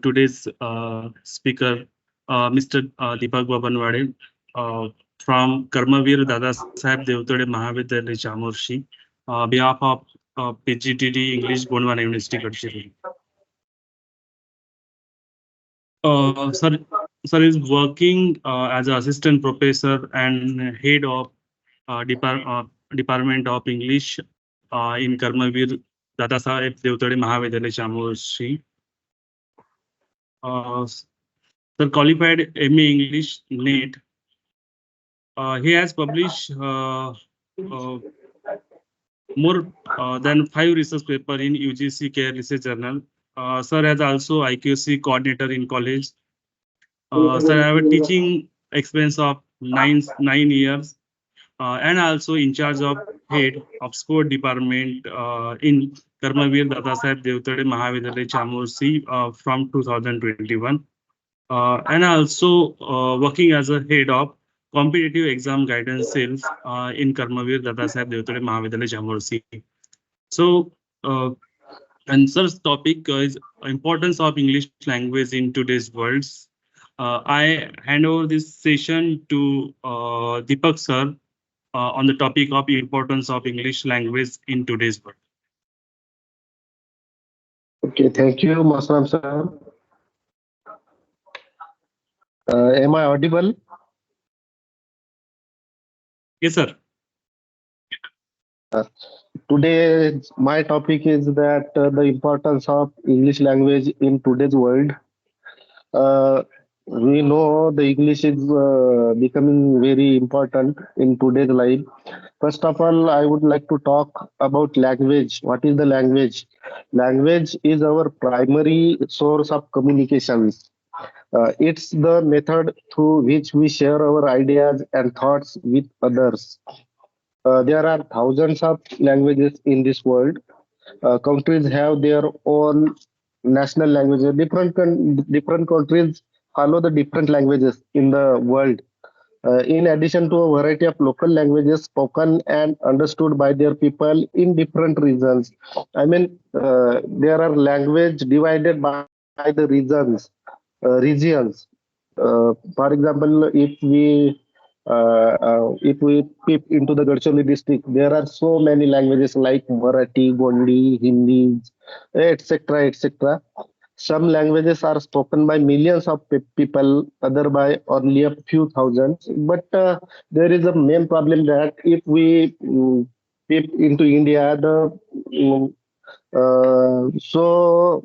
today's speaker, Mr. Deepak Babanwade, from Karmavir Dadasaheb Deotale Mahavidhyalaya Chamorshi, behalf of PGTD English Gondwana University Gadchiroli. Sir, sir is working as an assistant professor and head of Department of English in Karmavir Dadasaheb Deotale Mahavidhyalaya Chamorshi. Sir qualified MA English NET. He has published more than 5 research papers in UGC Care Research Journal. Sir has also IQC coordinator in college. Sir, I have a teaching experience of nine years and also in charge of head of sport department in Karmavir Dadasaheb Deotale Mahavidhyalaya Chamorshi from 2021. And also working as a head of competitive exam guidance sales in Karmavir Dadasaheb Deotale Mahavidhyalaya Chamorshi. So, and sir's topic is importance of English language in today's world. I hand over this session to Deepak sir on the topic of importance of English language in today's world. Okay, thank you, Masram sir. Am I audible? Yes, sir. Uh, Today, my topic is that the importance of English language in today's world. Uh, we know the English is becoming very important in today's life. First of all, I would like to talk about language. What is the language? Language is our primary source of communications. It's the method through which we share our ideas and thoughts with others. There are thousands of languages in this world. Countries have their own national languages. Different countries follow the different languages in the world. In addition to a variety of local languages spoken and understood by their people in different regions. I mean, there are language divided by the regions. For example, if we peep into the Gadchiroli district, there are so many languages like Marathi, Gondi, Hindi, etc., etc. Some languages are spoken by millions of people, other by only a few thousands. But there is a main problem that if we peep into India, the mm, so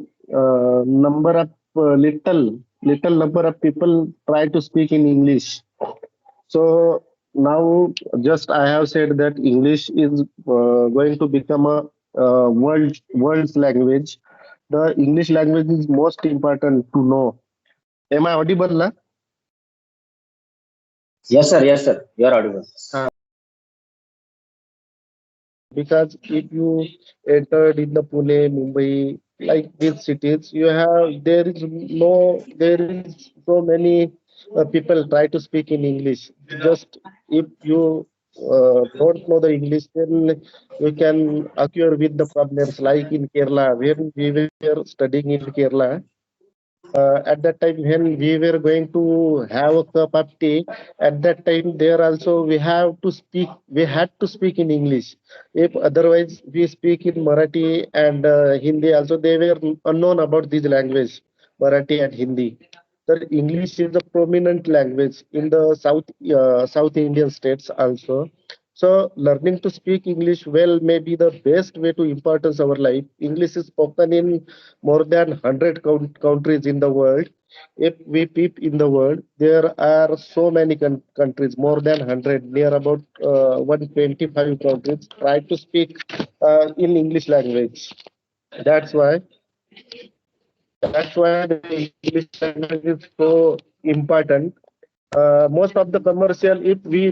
number of little number of people try to speak in English. So now, just I have said that English is going to become a world's language. The English language is most important to know. Am I audible? Na? Yes, sir. Yes, sir. You are audible. Because if you entered in the Pune, Mumbai, like these cities, you have there is so many people try to speak in English. Just if you don't know the English, then you can occur with the problems like in Kerala, when we were studying in Kerala. At that time when we were going to have a cup of tea, at that time there also we had to speak in English. If otherwise we speak in Marathi and Hindi also, they were unknown about this language, Marathi and Hindi. The English is a prominent language in the South Indian states also. So learning to speak English well may be the best way to importance our life. English is spoken in more than 100 countries in the world. If we peep in the world, there are so many countries, more than 100, near about 125 countries try to speak in English language. That's why that's why the English language is so important. Most of the commercial, if we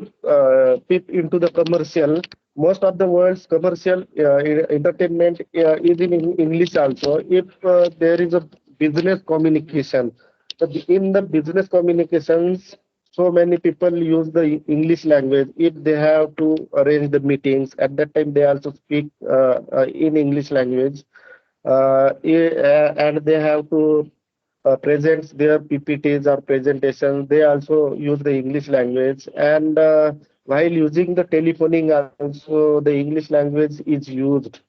peep into the commercial, most of the world's commercial entertainment is in English also. If there is a business communication, so in the business communications, so many people use the English language. If they have to arrange the meetings, at that time they also speak in English language, and they have to presents their PPTs or presentations, they also use the English language. And while using the telephoning, also the English language is used.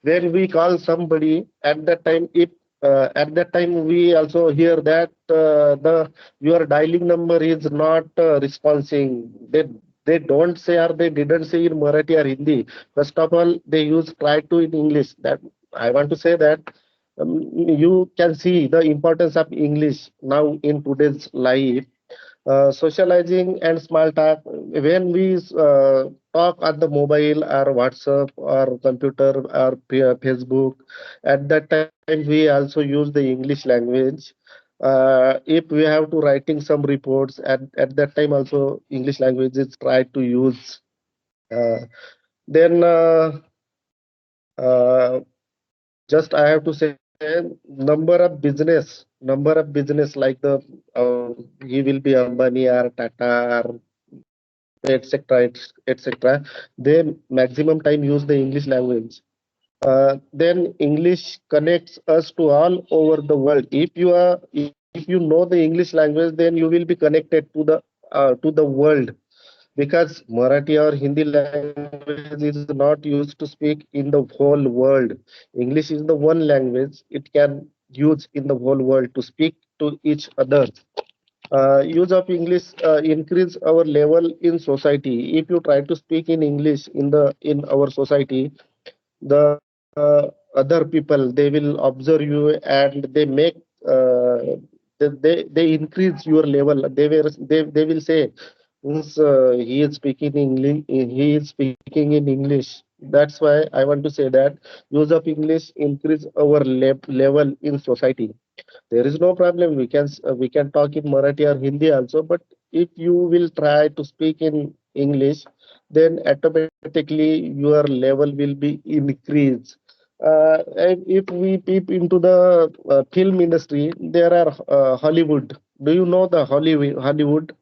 When we call somebody at that time, if at that time we also hear that the your dialing number is not responding. They don't say or they didn't say in Marathi or Hindi. First of all, they use try to in English. That I want to say that you can see the importance of English now in today's life. Socializing and small talk. When we talk on the mobile or WhatsApp or computer or Facebook, at that time we also use the English language. If we have to writing some reports, at that time also English language is tried to use. Uh, then uh, just I have to say number of business like the he will be Ambani or Tata or etc. etc. They maximum time use the English language. Then English connects us to all over the world. If you know the English language, then you will be connected to the world, because Marathi or Hindi language is not used to speak in the whole world. English is the one language it can use in the whole world to speak to each other. Use of English increase our level in society. If you try to speak in English in our society, the other people they will observe you and they make they increase your level. They will say, "Means, he is speaking English, he is speaking in English." That's why I want to say that use of English increase our level in society. There is no problem. We can talk in Marathi or Hindi also, but if you will try to speak in English, then automatically your level will be increased. And if we peep into the film industry, there are Hollywood. Do you know the Hollywood?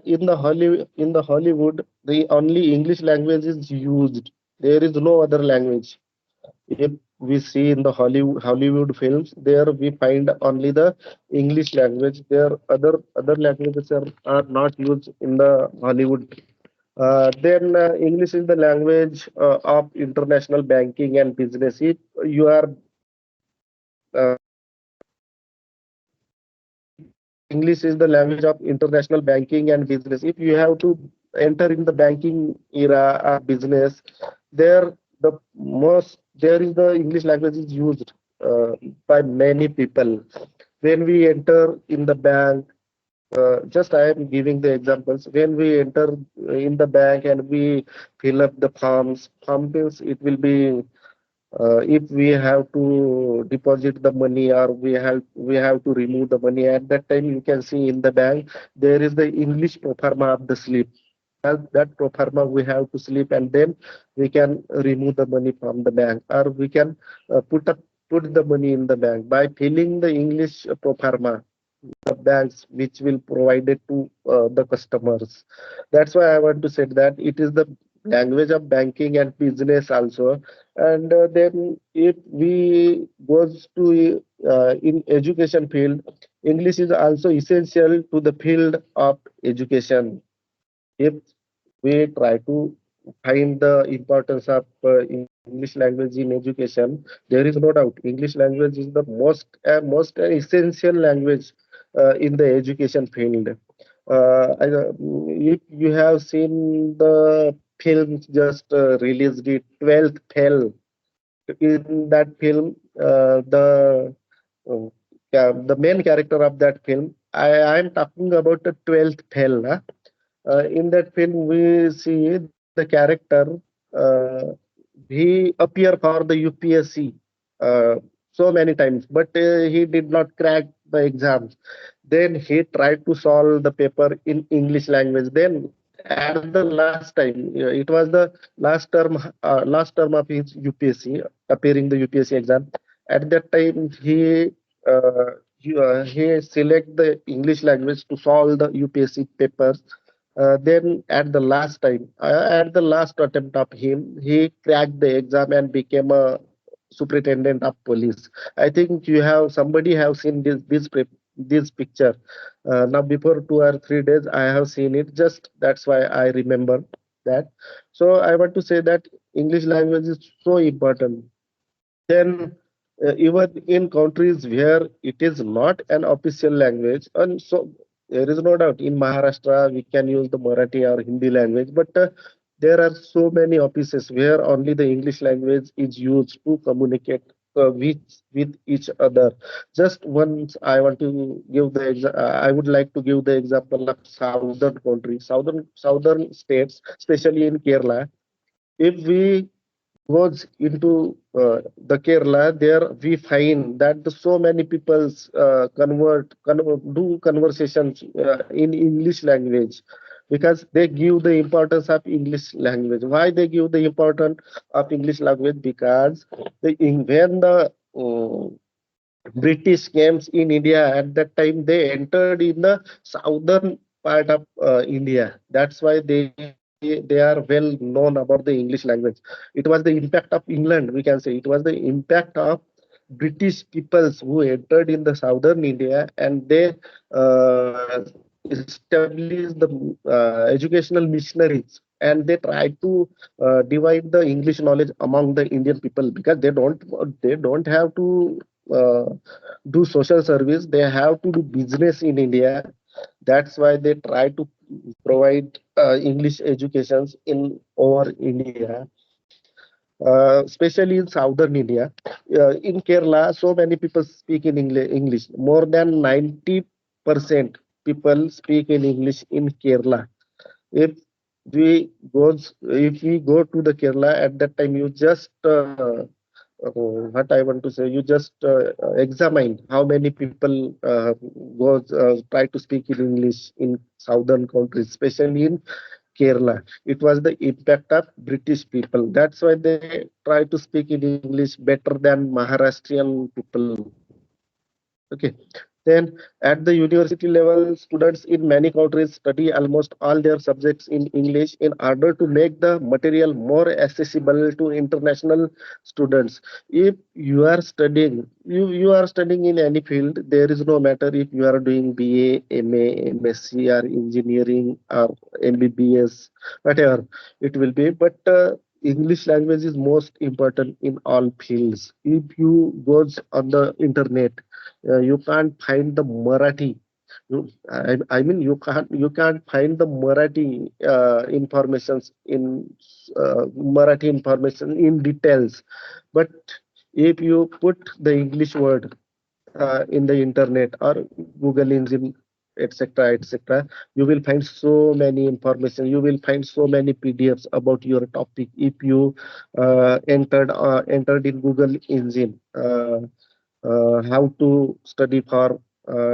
In the Hollywood, the only English language is used. There is no other language. If we see in the Hollywood films, there we find only the English language. There other languages are not used in the Hollywood. Then English is the language of international banking and business. If you are English is the language of international banking and business. If you have to enter in the banking era or business, there there is the English language is used by many people. When we enter in the bank, just I am giving the examples. When we enter in the bank and we fill up the forms, it will be if we have to deposit the money or we have to remove the money. At that time you can see in the bank there is the English pro forma of the slip. That pro forma we have to slip, and then we can remove the money from the bank, or we can put the money in the bank by filling the English pro forma, the banks which will provide it to the customers. That's why I want to say that it is the language of banking and business also. And then if we goes to in education field, English is also essential to the field of education. If we try to find the importance of English language in education, there is no doubt English language is the most essential language in the education field. If you have seen the film just released, it 12th Fail. In that film, uh, the main character of that film, I am talking about the 12th Fail. In that film, we see the character. Uh, he appear for the UPSC uh, so many times, but he did not crack the exams. Then he tried to solve the paper in English language. Then at the last time, it was the last term of his UPSC, appearing the UPSC exam. At that time, he select the English language to solve the UPSC papers. Then at the last attempt of him, he cracked the exam and became a superintendent of police. I think you have somebody have seen this picture. Now before 2 or 3 days, I have seen it. Just that's why I remember that. So I want to say that English language is so important. Then even in countries where it is not an official language, and so there is no doubt in Maharashtra we can use the Marathi or Hindi language, but there are so many offices where only the English language is used to communicate with each other. Just once I want to give I would like to give the example of southern countries, southern states, especially in Kerala. If we goes into the Kerala, there we find that so many people do conversations in English language because they give the importance of English language. Why they give the importance of English language? Because when the British came in India at that time, they entered in the southern part of India. That's why they are well known about the English language. It was the impact of England, we can say. It was the impact of British peoples who entered in the southern India, and they established the educational missionaries, and they tried to divide the English knowledge among the Indian people because they don't have to do social service. They have to do business in India. That's why they try to provide English educations in over India, especially in southern India. In Kerala, so many people speak in English. More than 90% people speak in English in Kerala. If if we go to the Kerala at that time, you just what I want to say, you just examine how many people try to speak in English in southern countries, especially in Kerala. It was the impact of British people. That's why they try to speak in English better than Maharashtrian people. Okay. Then at the university level, students in many countries study almost all their subjects in English in order to make the material more accessible to international students. If you are studying in any field, there is no matter if you are doing BA, MA, MSc, or engineering, or MBBS, whatever it will be. But English language is most important in all fields. If you goes on the internet, you can't find the Marathi. I mean, you can't find the Marathi informations in Marathi information in details. But if you put the English word in the internet or Google engine, etc., etc., you will find so many information. You will find so many PDFs about your topic if you entered in Google engine. How to study for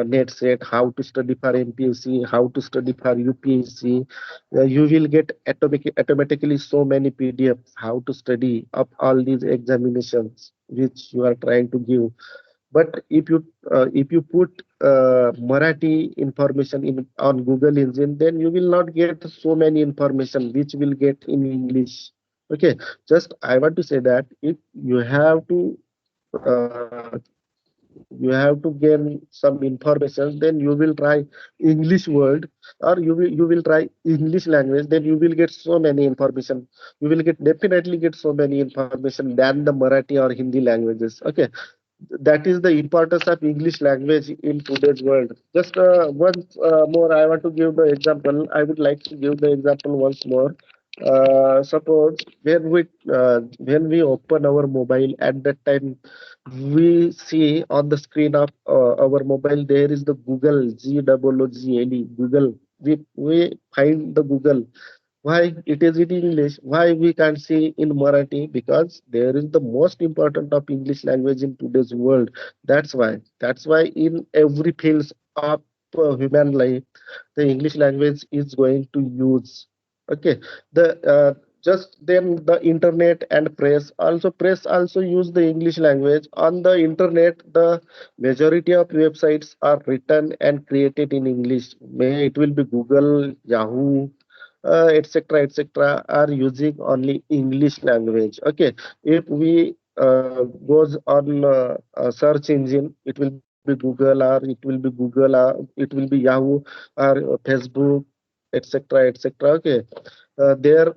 net set, how to study for MPSC, how to study for UPSC. You will get automatically so many PDFs how to study of all these examinations which you are trying to give. But if you put Marathi information in on Google engine, then you will not get so many information which will get in English. Okay, just I want to say that if you have to uh, you have to gain some information, then you will try English word, or you will try English language, then you will get so many information. You will get definitely get so many information than the Marathi or Hindi languages. Okay, that is the importance of English language in today's world. Just once more, I want to give the example. I would like to give the example once more. Suppose when we open our mobile, at that time we see on the screen of our mobile there is the Google, Google. Google. We find the Google. Why it is in English? Why we can't see in Marathi? Because there is the most important of English language in today's world. That's why. That's why in every field of human life, the English language is going to use. Okay. The just then the internet and press also use the English language. On the internet, the majority of websites are written and created in English. May it will be Google, Yahoo, etc., etc., are using only English language. Okay, if we goes on a search engine, it will be Google, or it will be Google, or it will be Yahoo, or Facebook, etc., etc. Okay, there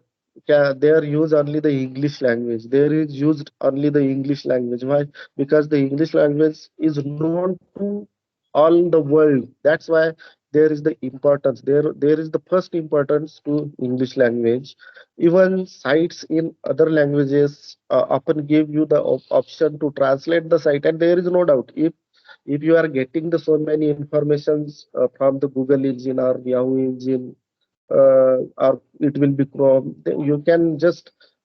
there use only the English language. There is used only the English language. Why? Because the English language is known to all the world. That's why there is the importance. There is the first importance to English language. Even sites in other languages often give you the option to translate the site, and there is no doubt if you are getting the so many informations from the Google engine or Yahoo engine, or it will be Chrome. Then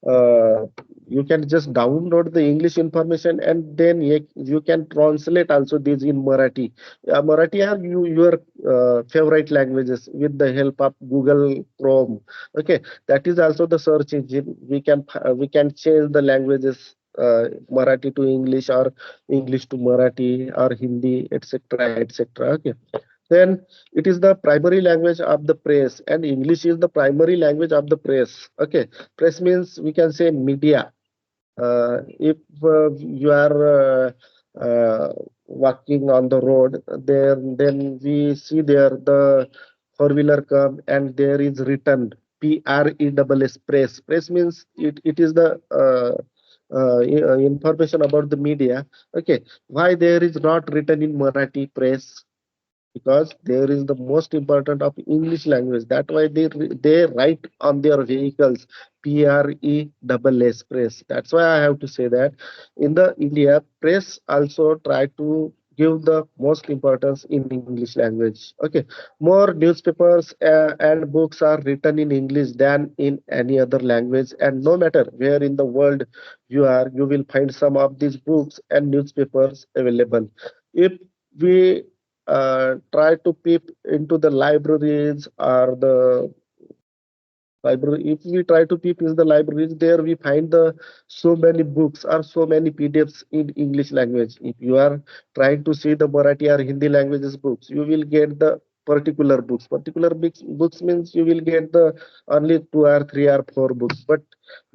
uh, you can just download the English information, and then you can translate also this in Marathi. Marathi are your favorite languages with the help of Google Chrome. Okay, that is also the search engine. We can change the languages. Marathi to English, or English to Marathi, or Hindi, etc., etc. Okay, then it is the primary language of the press, and English is the primary language of the press. Okay, press means we can say media. If you are walking on the road there, then we see there the four-wheeler come, and there is written PRESS, press. Press means it is the information about the media. Okay, why there is not written in Marathi press? Because there is the most important of English language. That why they write on their vehicles PRESS, press. That's why I have to say that in the India press also try to give the most importance in English language. Okay, more newspapers and books are written in English than in any other language, and no matter where in the world you are, you will find some of these books and newspapers available. If we try to peep into the libraries or the library, if we try to peep in the libraries, there we find the so many books or so many PDFs in English language. If you are trying to see the Marathi or Hindi languages books, you will get the particular books. Particular books means you will get the only two or three or four books. But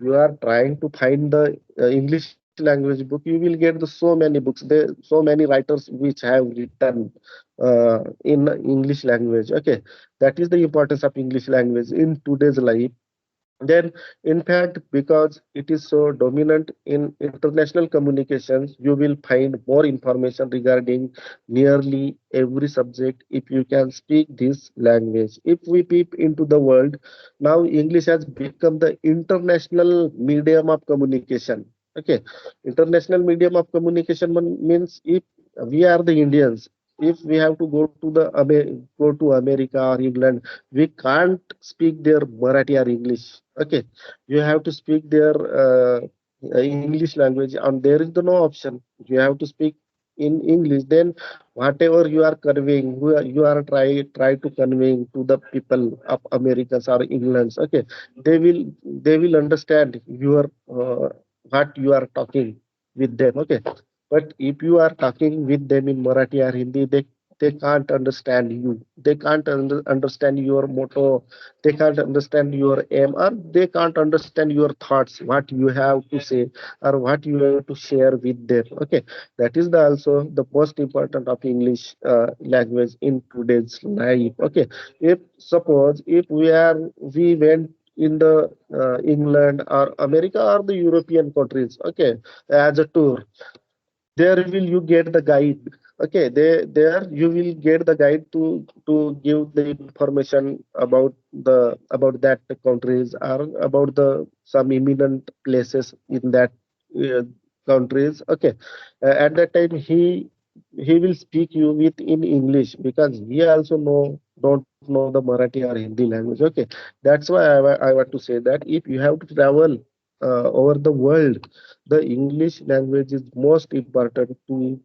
you are trying to find the English language book, you will get the so many books. There so many writers which have written in English language. Okay, that is the importance of English language in today's life. Then, in fact, because it is so dominant in international communications, you will find more information regarding nearly every subject if you can speak this language. If we peep into the world, now English has become the international medium of communication. Okay, international medium of communication means if we are the Indians, if we have to go to the go to America or England, we can't speak their Marathi or English. Okay, you have to speak their English language, and there is the no option. You have to speak in English. Then whatever you are conveying, you are try to conveying to the people of Americans or Englands. Okay, they will understand your what you are talking with them. Okay, but if you are talking with them in Marathi or Hindi, they can't understand you. They can't understand your motto. They can't understand your aim, or they can't understand your thoughts, what you have to say or what you have to share with them. Okay, that is the also the most important of English language in today's life. Okay, if suppose if we went in the England or America or the European countries, okay, as a tour, there will you get the guide. Okay, there you will get the guide to give the information about that countries, or about the some eminent places in that uh, countries. Okay, at that time he will speak you with in English, because he also don't know the Marathi or Hindi language. Okay, that's why I want to say that if you have to travel over the world, the English language is most important to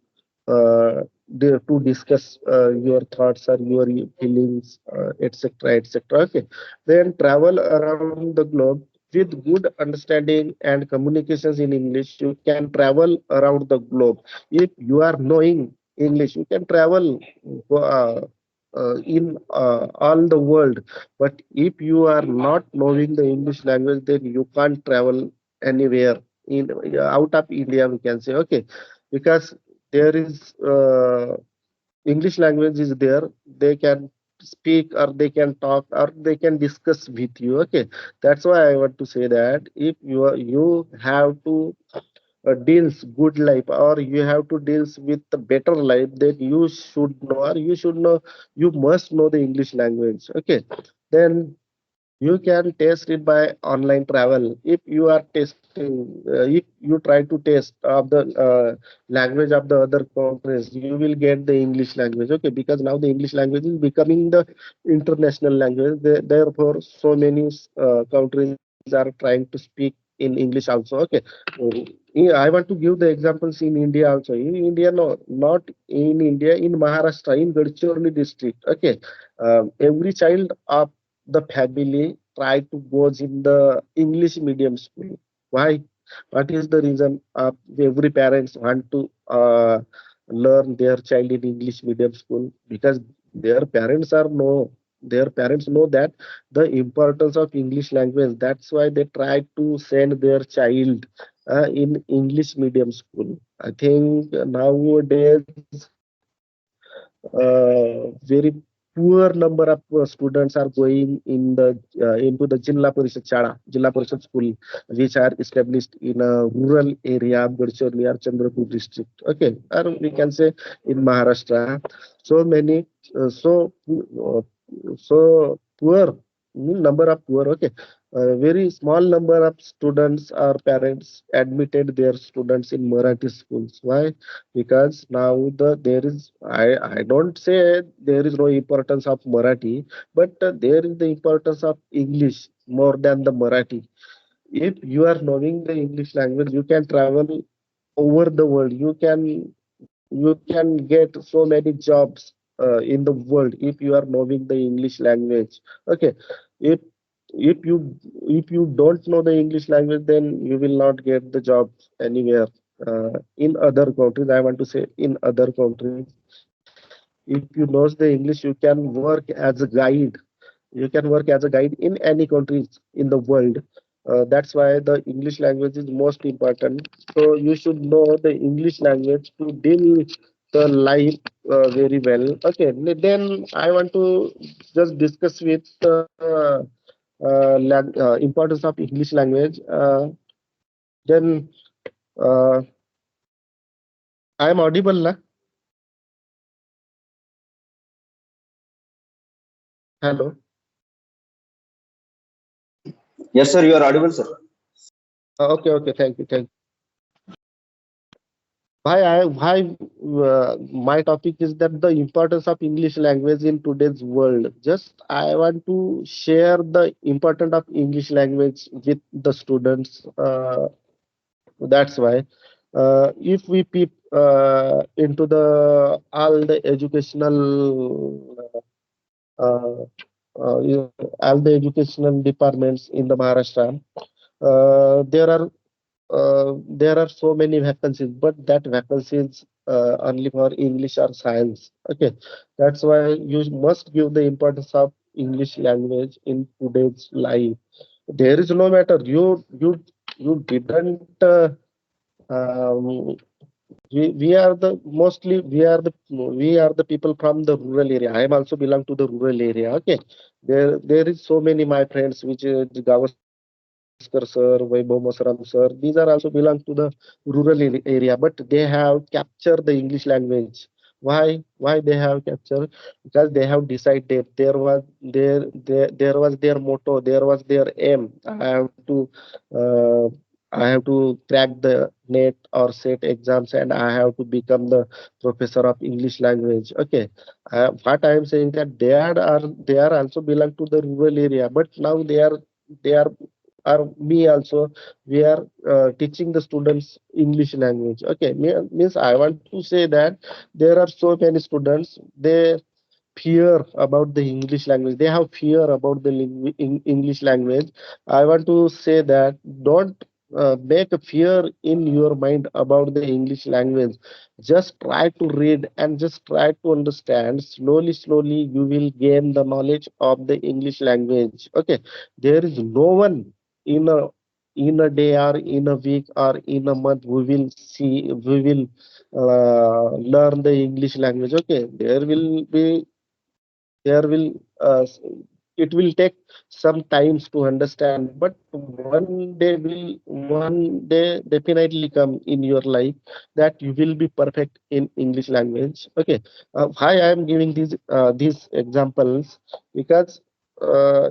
to discuss your thoughts or your feelings, etc., etc. Okay, then travel around the globe with good understanding and communications in English. You can travel around the globe. If you are knowing English, you can travel in all the world. But if you are not knowing the English language, then you can't travel anywhere. in out of India, we can say. Okay, because there is English language is there. They can speak or they can talk or they can discuss with you. Okay, that's why I want to say that if you have to deals good life or you have to deals with the better life, then you should know or you should know, you must know the English language. Okay, then you can test it by online travel. If you are testing, if you try to test of the language of the other countries, you will get the English language. Okay, because now the English language is becoming the international language. Therefore, so many countries are trying to speak in English also. Okay, I want to give the examples in India also. In India, no, not in India, in Maharashtra, in Gadchiroli district. Okay, every child of the family try to goes in the English medium school. Why? What is the reason? Every parents want to learn their child in English medium school because their parents are know their parents know that the importance of English language. That's why they try to send their child in English medium school. I think nowadays very poor number of students are going in the into the Jilla Parishad Chala, Jilla Parishad school, which are established in a rural area of Gadchiroli or Chandrapur district. Okay, or we can say in Maharashtra. So many, uh, so poor number of poor. Okay, very small number of students or parents admitted their students in Marathi schools. Why? Because now there is I don't say there is no importance of Marathi, but there is the importance of English more than the Marathi. If you are knowing the English language, you can travel over the world. You can get so many jobs in the world if you are knowing the English language. Okay, if if you if you don't know the English language, then you will not get the job anywhere in other countries. I want to say in other countries, if you know the English, you can work as a guide. You can work as a guide in any countries in the world. That's why the English language is most important. So you should know the English language to deal the life very well. Okay, then I want to just discuss with importance of English language. Then uh, I am audible, na? Hello. Yes, sir, you are audible, sir. Okay, okay. Thank you. Thank you. Why my topic is that the importance of English language in today's world. Just I want to share the importance of English language with the students. That's why if we peep into the all the educational all the educational departments in the Maharashtra, there are so many vacancies, but that vacancies only for English or science. Okay, that's why you must give the importance of English language in today's life. There is no matter you didn't. Um, we are the mostly we are the people from the rural area. I am also belong to the rural area. Okay, there is so many my friends which is Gavaskar sir, Vaibhav Masaram sir. These are also belong to the rural area, but they have captured the English language. Why they have captured? Because they have decided there was their motto, there was their aim. Uh, I have to crack the NET or SET exams, and I have to become the professor of English language. Okay, what I am saying that they are also belong to the rural area, but now they are me also. We are teaching the students English language. Okay, means I want to say that there are so many students they fear about the English language. They have fear about the English language. I want to say that don't make a fear in your mind about the English language. Just try to read and just try to understand. Slowly, slowly, you will gain the knowledge of the English language. Okay, there is no one in a in a day or in a week or in a month we will learn the English language. Okay, there will it will take some times to understand, but one day definitely come in your life that you will be perfect in English language. Okay, why I am giving these examples? Because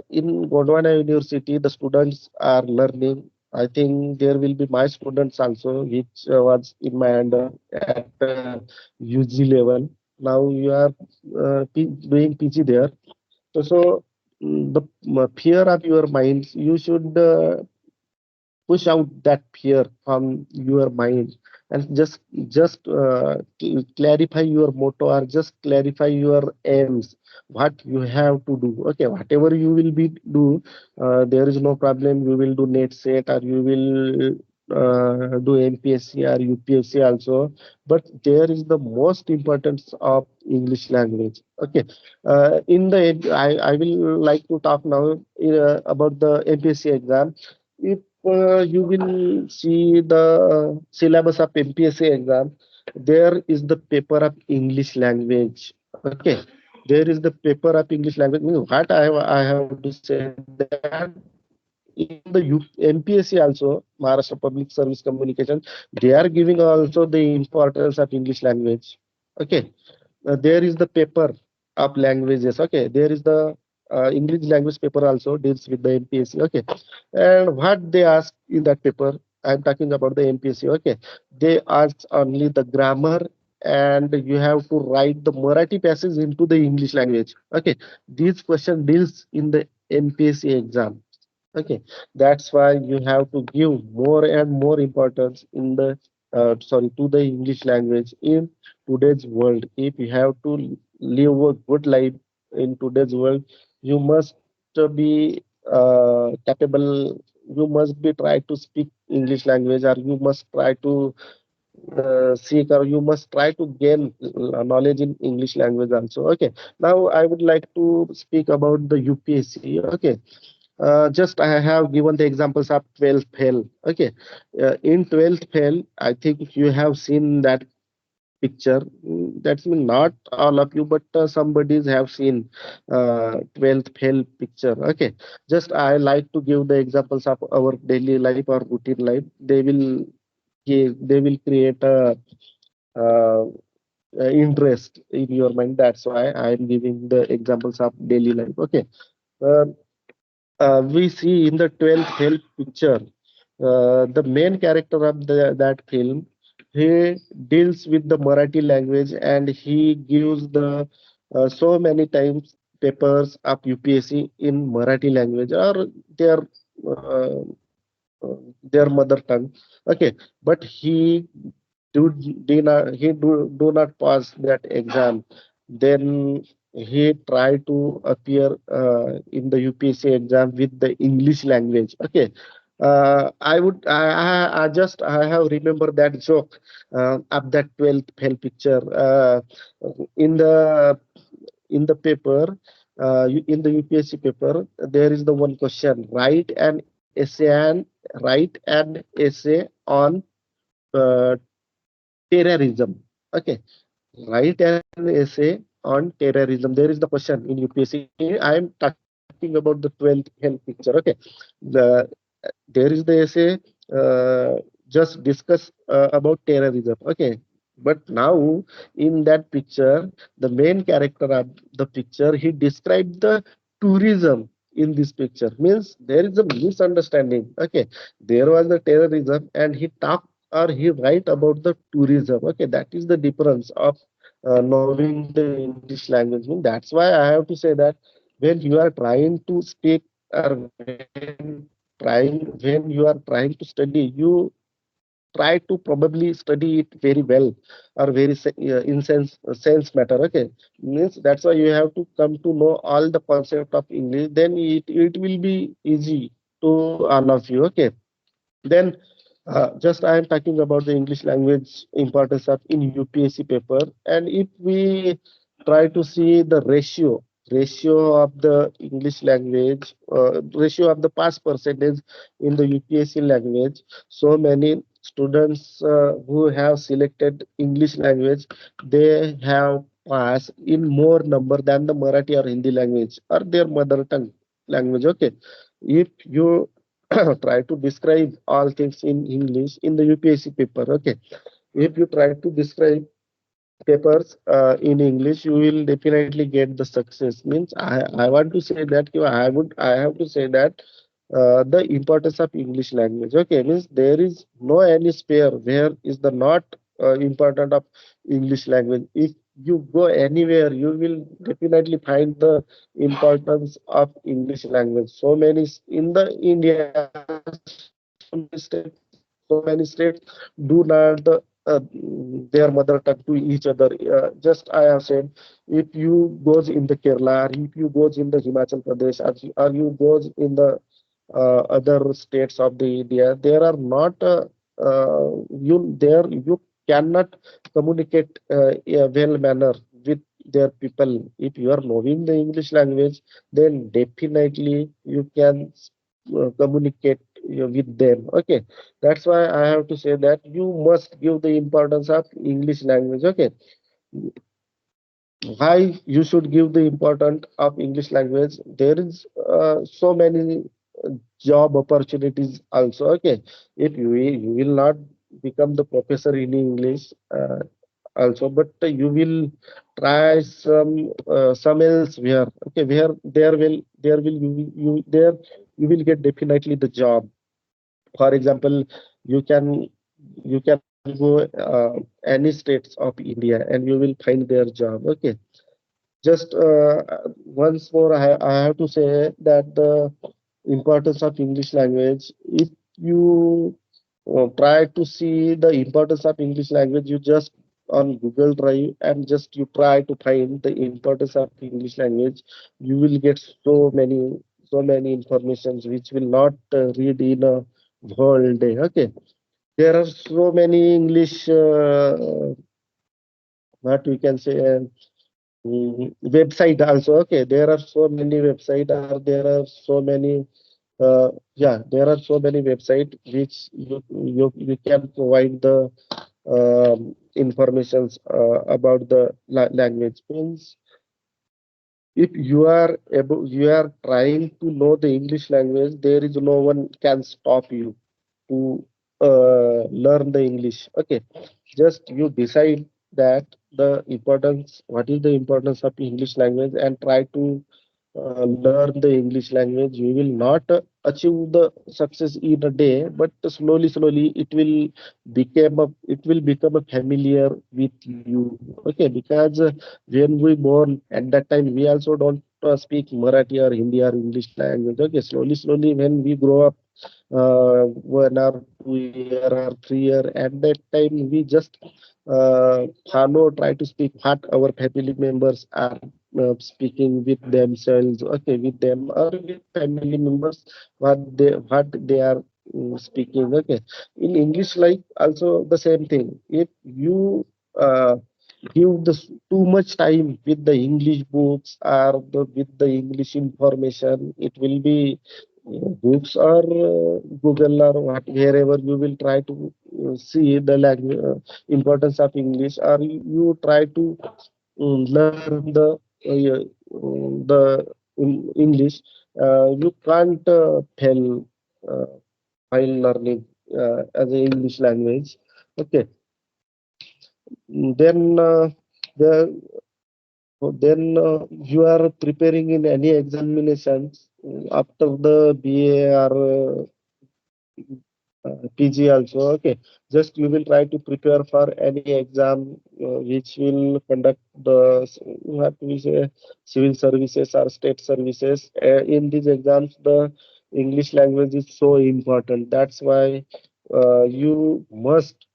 in Gondwana University the students are learning. I think there will be my students also, which was in my under at UG level. Now you are doing PG there. So the fear of your mind, you should push out that fear from your mind and just clarify your motto or just clarify your aims, what you have to do. Okay, whatever you will be do, there is no problem. You will do net set or you will do MPSC or UPSC also, but there is the most importance of English language. Okay, in the I will like to talk now about the MPSC exam. If you will see the syllabus of MPSC exam, there is the paper of English language. Okay, there is the paper of English language. What I have to say that in the MPSC also, Maharashtra Public Service Communication, they are giving also the importance of English language. Okay, there is the paper of languages. Okay, there is the English language paper also deals with the MPSC. Okay, and what they ask in that paper, I'm talking about the MPSC. Okay, they ask only the grammar, and you have to write the Marathi passage into the English language. Okay, this question deals in the MPSC exam. Okay, that's why you have to give more and more importance in the sorry to the English language in today's world. If you have to live a good life in today's world, you must be capable. You must be try to speak English language, or you must try to seek, or you must try to gain knowledge in English language also. Okay, now I would like to speak about the UPSC. Okay, just I have given the examples of 12th fail. Okay, in 12th fail, I think you have seen that picture. That's mean not all of you, but somebody's have seen 12th fail picture. Okay, just I like to give the examples of our daily life or routine life. They will create a uh, interest in your mind. That's why I am giving the examples of daily life. Okay. Uh, we see in the 12th fail picture, the main character of that film, he deals with the Marathi language and he gives the so many times papers of UPSC in Marathi language or their uh, their mother tongue. Okay, but do not pass that exam. Then he tried to appear in the UPSC exam with the English language. Okay, I have remember that joke of that 12th fail picture in the paper. In the UPSC paper, there is the one question: write an essay on uh, terrorism. Okay, write an essay on terrorism. There is the question in UPSC. I am talking about the 12th fail picture. Okay, the there is the essay. Just discuss about terrorism. Okay, but now in that picture, the main character of the picture, he described the tourism in this picture. Means there is a misunderstanding. Okay, there was the terrorism, and he talked or he write about the tourism. Okay, that is the difference of knowing the English language. That's why I have to say that when you are trying to speak or when you are trying to study, you try to probably study it very well or in sense matter. Okay, means that's why you have to come to know all the concept of English. Then it will be easy to all of you. Okay, then just I am talking about the English language importance of in UPSC paper, and if we try to see the ratio of the English language, ratio of the pass percentage in the UPSC language. So many students who have selected English language, they have passed in more number than the Marathi or Hindi language or their mother tongue language. Okay, if you try to describe all things in English in the UPSC paper, okay, if you try to describe papers in English, you will definitely get the success. Means I want to say that I have to say that the importance of English language. Okay, means there is no any sphere where is the not important of English language. If you go anywhere, you will definitely find the importance of English language. So many in the India, so many states do not their mother tongue to each other. Just I have said, if you goes in the Kerala, or if you goes in the Himachal Pradesh, or you goes in the other states of the India, there are not you there you cannot communicate a well manner with their people. If you are knowing the English language, then definitely you can communicate with them. Okay, that's why I have to say that you must give the importance of English language. Okay, why you should give the importance of English language? There is so many job opportunities also. Okay, if you will not become the professor in English also, but you will try some elsewhere. Okay, where there will you there you will get definitely the job. For example, you can you can go any states of India and you will find their job. Okay, just once more, I have to say that the importance of English language. If you try to see the importance of English language, you just on Google Drive and just you try to find the importance of English language. You will get so many informations which will not read in a whole day. Okay, there are so many English what we can say. Website also. Okay, there are so many website, or there are so many there are so many website which you can provide the informations about the language. Means if you are trying to know the English language, there is no one can stop you to learn the English. Okay, just you decide that what is the importance of English language, and try to learn the English language. You will not achieve the success in a day, but slowly it will become a familiar with you. Okay, because when we born at that time, we also don't speak Marathi or Hindi or English language. Okay, slowly when we grow up, 1 or 2 year or 3 year, at that time we just try to speak what our family members are speaking with themselves. Okay, with them or with family members, what they are speaking. Okay, in English, like also the same thing. If you give too much time with the English books or with the English information, it will be books or Google or wherever you will try to see the language importance of English, or you try to learn the English. You can't fail while learning as an English language. Okay, then the you are preparing in any examinations after the BA or PG also. Okay, just you will try to prepare for any exam which will conduct the what we say civil services or state services. In these exams, the English language is so important. That's why you must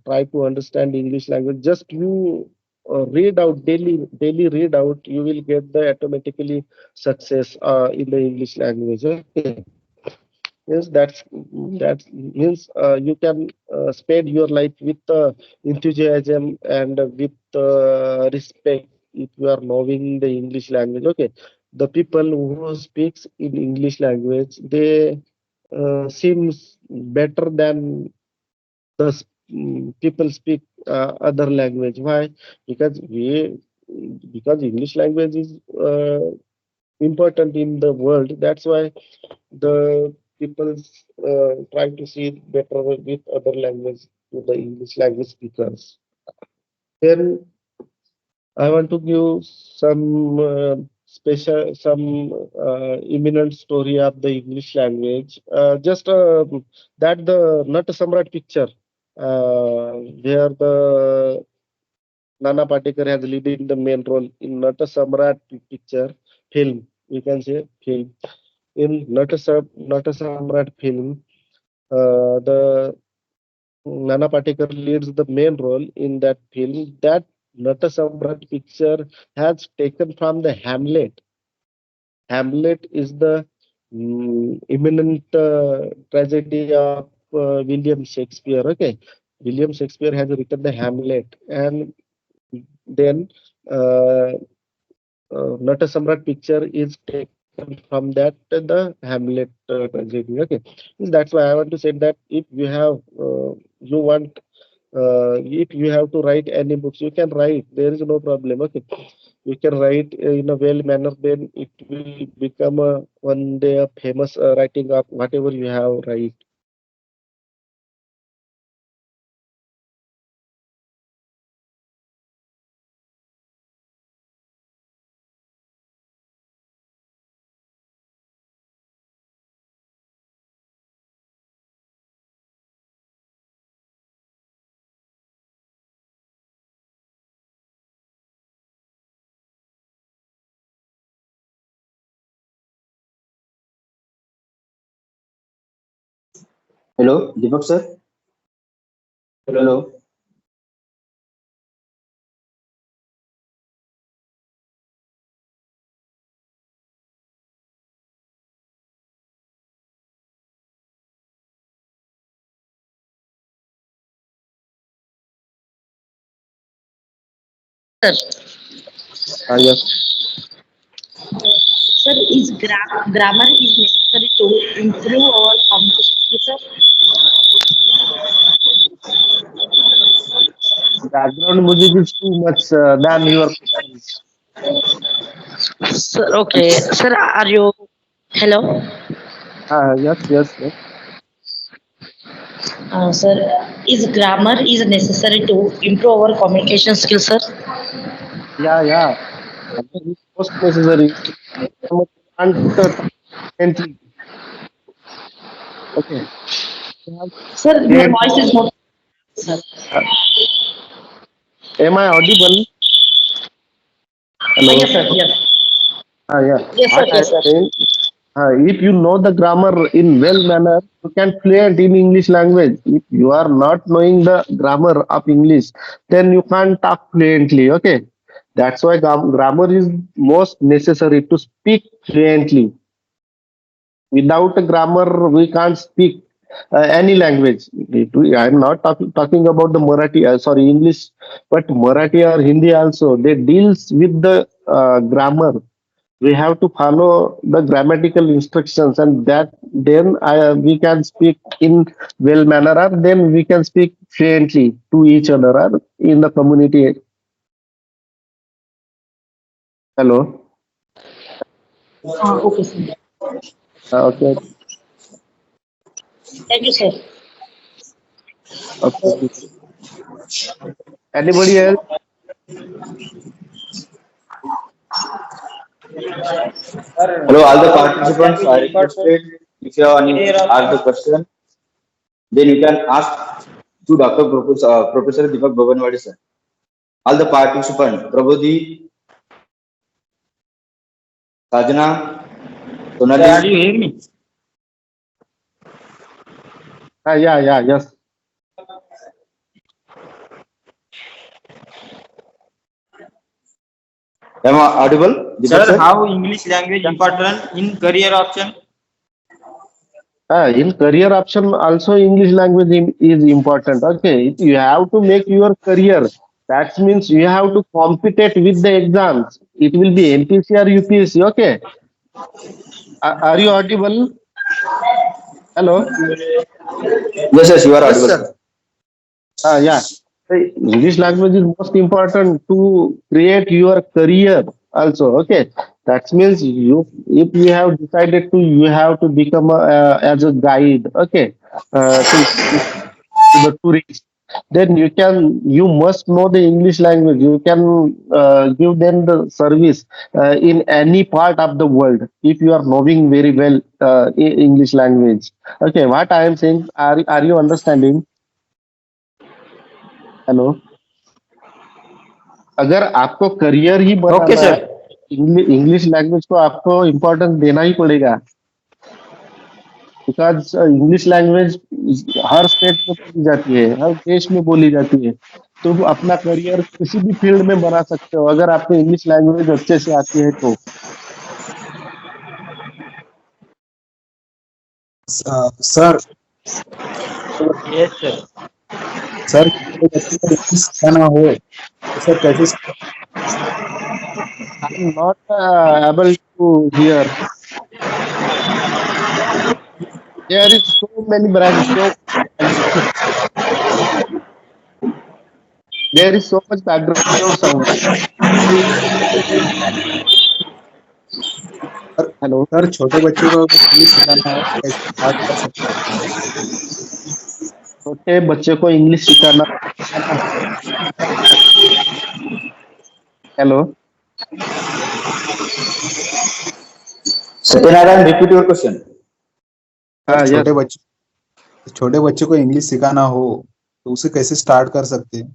try to understand English language. Just you read out daily read out. You will get the automatically success in the English language. Okay, yes, that means you can spend your life with enthusiasm and with respect. if you are knowing the English language. Okay, the people who speaks in English language, they seems better than the people speak other language. Why? Because because English language is important in the world. That's why the people try to see it better with other language to the English language speakers. Then I want to give some some imminent story of the English language. Just that the Nat Samrat picture, where the Nana Patekar has leading the main role in Nat Samrat picture film. We can say film in Nat Samrat film. The Nana Patekar leads the main role in that film. That Nata Samrat picture has taken from the Hamlet. Hamlet is the imminent tragedy of William Shakespeare. Okay, William Shakespeare has written the Hamlet, and then uh, Nata Samrat picture is taken from that the Hamlet tragedy. Okay, that's why I want to say that if you have you want if you have to write any books, you can write. There is no problem. Okay, you can write in a well manner. Then it will become a one day a famous writing of whatever you have write. Hello, Deepak sir. Hello. Yes. Sir, is grammar is necessary to improve our communication skills, sir? Background music is too much than your question. Sir, okay. Sir, are you? Hello. Yes, yes, yes. Sir, is grammar is necessary to improve our communication skills, sir? Yeah, yeah. That is most necessary. You can't talk fluently. Okay. You have Sir, your fluent. voice is not. Sir. Uh, am I audible? Yes, Hello. sir. Yes. Yeah. Yes, sir. What I am Yes, sir. saying, if you know the grammar in well manner, you can fluent in English language. If you are not knowing the grammar of English, then you can't talk fluently. Okay. That's why grammar is most necessary to speak fluently. Without a grammar, we can't speak any language. I'm not talking about the Marathi, sorry, English, but Marathi or Hindi also. They deals with the grammar. We have to follow the grammatical instructions, and that then we can speak in well manner, or then we can speak fluently to each other or in the community. Hello. Okay, sir. Okay. Thank you, sir. Okay. Anybody else? Hello, all the participants are requested. If you have any ask the question, then you can ask to Dr. Professor Deepak Bhavanwadi sir. All the participants, Prabodhi, Sajna, Sonali. Sir, are you hearing me? Yeah, yeah, yes. Am I audible? Deepak sir, how English language important in career option? In career option, also English language is important. Okay, you have to make your career. That means you have to compete with the exams. It will be NPC or UPSC. Okay. Are you audible? Hello. Yes, yes, you are Yes, audible, sir. sir. Yeah. The English language is most important to create your career also. Okay. That means if you have decided to, you have to become as a guide. Okay. To the tourists, then you must know the English language. You can give them the service in any part of the world if you are knowing very well English language. Okay, what I am saying, are you understanding? Hello. अगर आपको career ही Okay, बनाना है, sir. English language को आपको importance देना ही पड़ेगा. Because English language her state में बोली जाती है, हर देश में बोली जाती है. तो अपना करियर किसी भी फील्ड में बना सकते हो अगर आपको इंग्लिश लैंग्वेज अच्छे से आती है तो. Sir yes sir. सर छोटे बच्चों को इंग्लिश सिखाना हो तो सर कैसे I am not able to hear. There is so many branch, so there is so much background sound. Sir hello. Sir छोटे बच्चों को अगर इंग्लिश सिखाना हो तो कैसे स्टार्ट कर सकते हैं? छोटे बच्चे को इंग्लिश सिखाना. Hello. Satyanarayan, repeat your question. Sir हाँ यस. छोटे बच्चों को इंग्लिश सिखाना हो तो उसे कैसे स्टार्ट कर सकते हैं?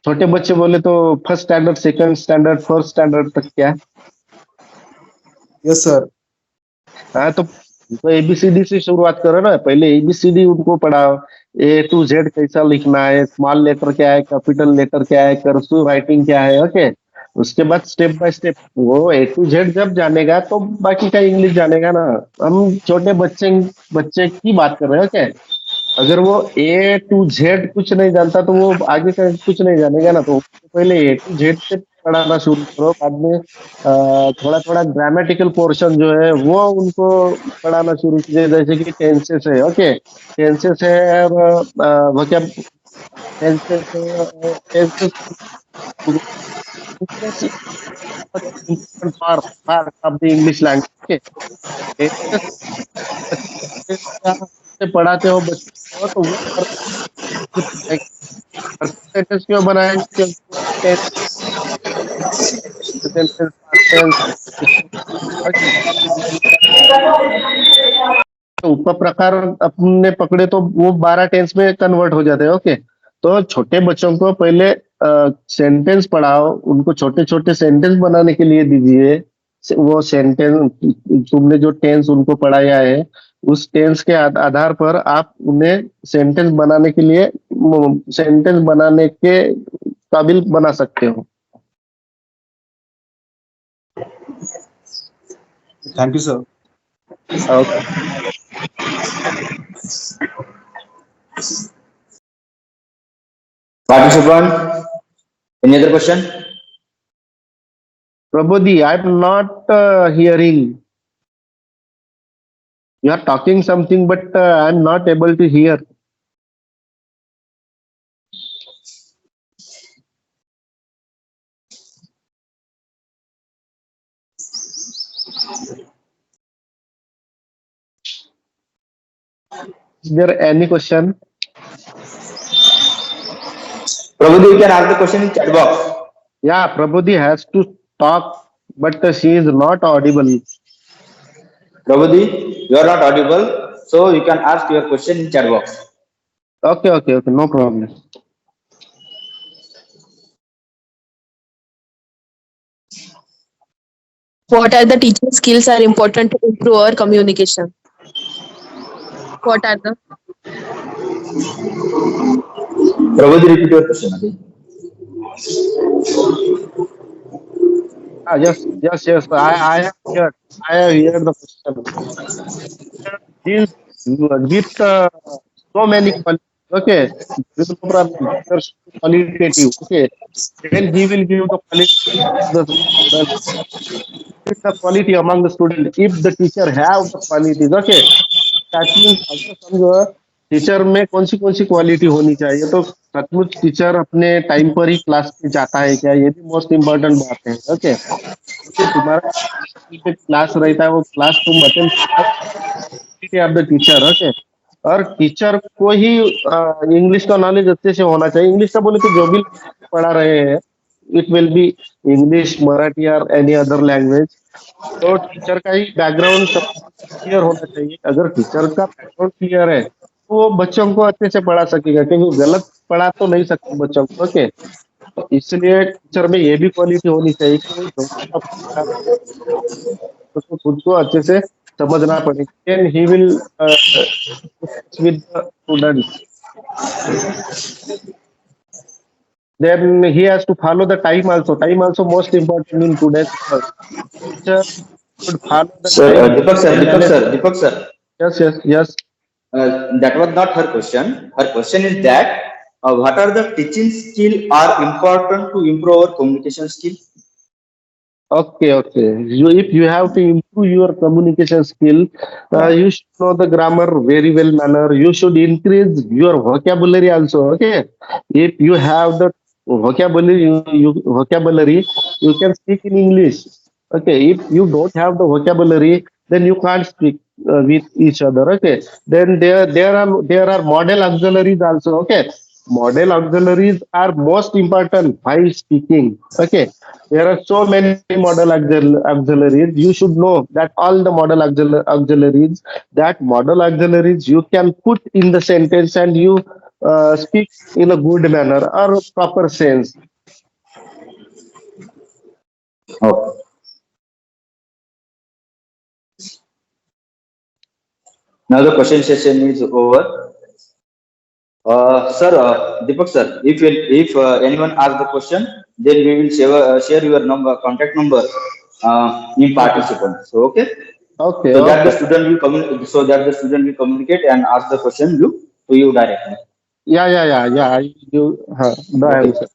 छोटे बच्चे बोले तो first standard, second standard, fourth standard तक क्या. Yes sir. हाँ तो एबीसीडी से शुरुआत करो ना. पहले एबीसीडी उनको पढ़ाओ. A to Z कैसा लिखना है, स्मॉल लेटर क्या है, कैपिटल लेटर क्या है, कर्सिव राइटिंग क्या है. ओके. उसके बाद स्टेप बाय स्टेप वो A to Z जब जानेगा तो बाकी का इंग्लिश जानेगा ना. हम छोटे बच्चे बच्चे की बात कर रहे हैं. ओके. अगर वो A to Z कुछ नहीं जानता तो वो आगे का कुछ नहीं जानेगा ना. तो पहले A to Z से पढ़ाना शुरू करो. बाद में थोड़ा थोड़ा ग्रामेटिकल पोर्शन जो है वो उनको पढ़ाना शुरू कीजिए. जैसे कि टेंसेस है. ओके. टेंसेस है, वोकैब टेंसेस है. Tenses important part of the English language. Tenses से पढ़ाते हो बच्चों को तो वो सेंटेंस क्यों बनाएंगे, क्योंकि सेंटेंस पास्ट टेंस उपप्रकार अपने पकड़े तो वो 12 टेंस में कन्वर्ट हो जाते हैं. ओके. तो छोटे बच्चों को पहले सेंटेंस पढ़ाओ. उनको छोटे छोटे सेंटेंस बनाने के लिए दीजिए. वो सेंटेंस तुमने जो टेंस उनको पढ़ाया है उस टेंस के आधार पर आप उन्हें सेंटेंस बनाने के लिए सेंटेंस बनाने के काबिल बना सकते हो. Thank you sir. Okay. Participant, any other question? Prabodhi, I'm not hearing. You are talking something, but I'm not able to hear. Is there any question? Prabhudev, you can ask the question in chat box. Yeah, Prabodhi has to talk, but she is not audible. Prabhudev, you are not audible, so you can ask your question in chat box. Okay, no problem. What are the teaching skills are important to improve our communication? What are the Prabhudev, repeat your question again. Yes. I have heard the question. These with so many qualifications Okay, there is no problem. Teacher should be qualitative. Okay, then he will give the quality of the quality among the student. If the teacher have the qualities, okay, that means अगर समझो teacher में कौन सी quality होनी चाहिए, तो सचमुच teacher अपने time पर ही क्लास में जाता है क्या, ये भी मोस्ट इम्पोर्टेंट बात है। ओके, क्योंकि तुम्हारा क्लास रहता है, वो क्लास तुम attend of the teacher. Okay, और टीचर को ही इंग्लिश का नॉलेज अच्छे से होना चाहिए। इंग्लिश का बोले तो जो भी पढ़ा रहे हैं, it will be English, Marathi और एनी अदर लैंग्वेज, तो टीचर का ही बैकग्राउंड सब क्लियर होना चाहिए। अगर टीचर का बैकग्राउंड क्लियर है तो वो बच्चों को अच्छे से पढ़ा सकेगा, क्योंकि गलत पढ़ा तो नहीं सकते बच्चों को। ओके, तो इसलिए टीचर में ये भी क्वालिटी होनी चाहिए कि वो जो भी टॉपिक पढ़ा रहा है उसको खुद को अच्छे से समझना पड़ेगा, and he will with the students. Then he has to follow the time also. Time also most important in today's world. Teacher should follow the Sir, time. Deepak sir. Yes, yes, yes. That was not her question. Her question is that what are the teaching skill are important to improve our communication skill? Okay, okay. If you have to improve your communication skill, Yeah. you should know the grammar very well manner. You should increase your vocabulary also. Okay. If you have the vocabulary, you can speak in English. Okay. If you don't have the vocabulary, then you can't speak with each other. Okay. Then there are model auxiliaries also. Okay. Model auxiliaries are most important while speaking. Okay, there are so many model auxiliaries. You should know that all the model auxiliaries, that model auxiliaries you can put in the sentence, and you speak in a good manner or proper sense. Okay. Now the question session is over. Sir, Deepak sir, if anyone asks the question, then we will share your contact number in participants. So okay, Okay, so that the okay. student will communicate and ask the question to you directly. Yeah. I give the Okay. answer.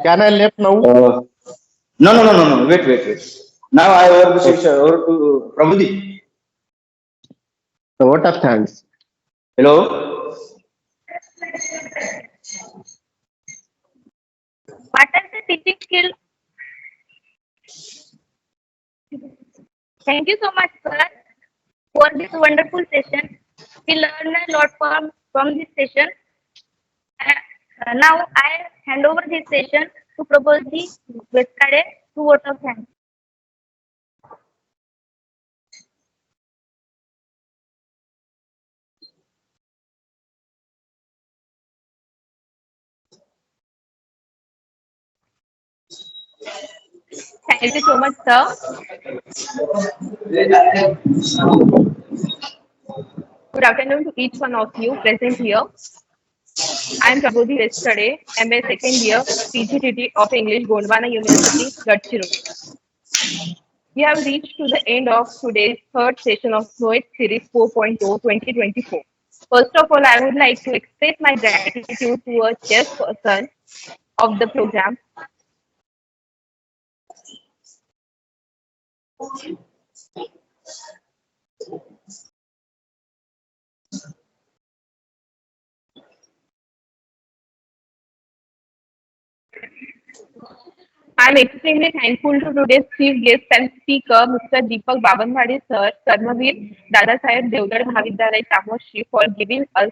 Can I left now? No. Wait. Now I over the Okay. section over to Prabhudeep. So what are thanks? Hello. What are the teaching skills? Thank you so much, sir, for this wonderful session. We learned a lot from this session. Now I hand over this session to Prabodhi Vetkade to vote of thanks. Thank you so much, sir. Good afternoon to each one of you present here. I am Prabodhi Vetkade, MA second year, PGDT of English, Gondwana University, Gadchiroli. We have reached to the end of today's third session of Noet Series 4.0 2024. First of all, I would like to express my gratitude to a chairperson of the program, I am extremely thankful to today's chief guest and speaker, Mr. Deepak Babanwade sir, Karmavir Dadasaheb Deotale Mahavidhyalaya Chamorshi, for giving us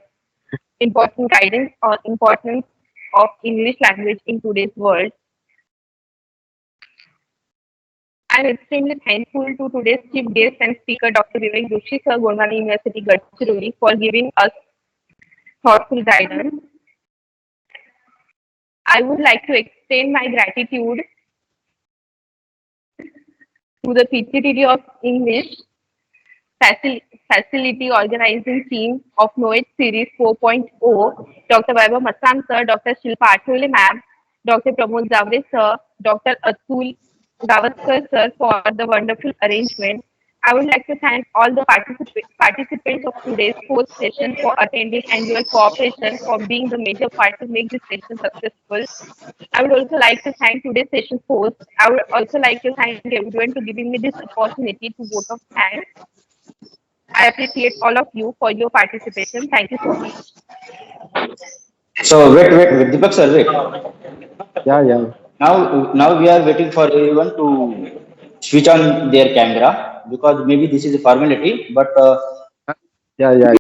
important guidance on importance of English language in today's world. I am extremely thankful to today's chief guest and speaker, Dr. Vivek Joshi sir, Gondwana University, Gadchiroli, for giving us thoughtful guidance. I would like to extend my gratitude to the PGTD of English Facility Organizing Team of Noet Series 4.0, Dr. Vaibhav Masan sir, Dr. Shilpa Athole ma'am, Dr. Pramod Javre sir, Dr. Atul Gavaskar sir for the wonderful arrangement, I would like to thank all the participants of today's fourth session for attending and your cooperation for being the major part to make this session successful. I would also like to thank today's session host. I would also like to thank everyone for giving me this opportunity to vote of thanks. I appreciate all of you for your participation. Thank you so much. So wait, Deepak sir, wait. Yeah, yeah, Now we are waiting for everyone to switch on their camera because maybe this is a formality, but yeah, yeah.